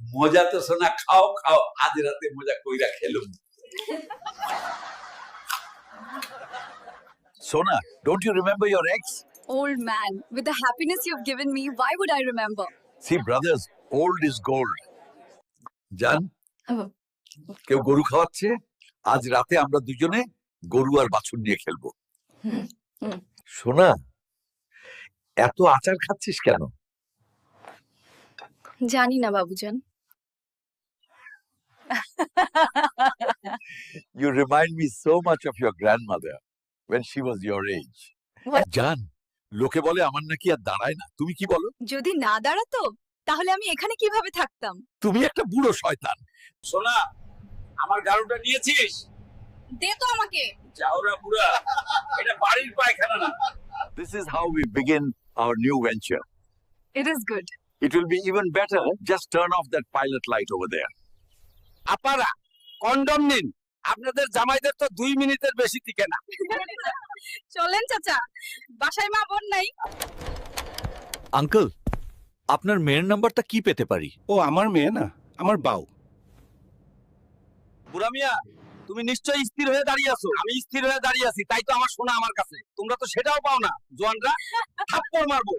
মজা তো সোনা খাও খাও, আজ রাতে মজা কইরা খেলুম। Sona, don't you remember your ex? Old man, with the happiness you've given me, why would I remember? See, brothers, old is gold. জান, কেউ গরু খাওয়াচ্ছে, আজ রাতে আমরা দুজনে গরু আর বাছুর নিয়ে খেলবো। সোনা, এত আচার খাচ্ছিস কেন? জানি না Babujan. You remind me so much of your grandmother when she was your age. What? জান, লোকে বলে আমার নাকি আর দাঁড়ায় না, তুমি কি বলো? যদি না দাঁড়াতো তাহলে আমি এখানে কিভাবে থাকতাম? তুমি একটা বুড়ো শয়তান। সোনা, আমার গাড়ুটা নিয়েছিস? দে তো আমাকে। যাওরা বুড়া, এটা বাড়ির পায়খানা না। This is how we begin our new venture. It is good. It will be even better. Just turn off that pilot light over there. আপারা, কন্ডম নিন। আপনাদের জামাইদের তো 2 মিনিটের বেশি টিকে না। চলেন চাচা, বাসায় মা বোন নাই। আঙ্কেল, আপনার মেয়ের নাম্বারটা কি পেতে পারি? ও আমার মেয়ে না, আমার বাউ। বুড়া মিয়া, তুমি নিশ্চয়ই স্থির হয়ে দাঁড়িয়ে আছো। আমি স্থির হয়ে দাঁড়িয়ে আছি, তাই তো আমার সোনা আমার কাছে। তোমরা তো সেটাও পাও না। জোয়ানরা থাপ্পড় মারবো।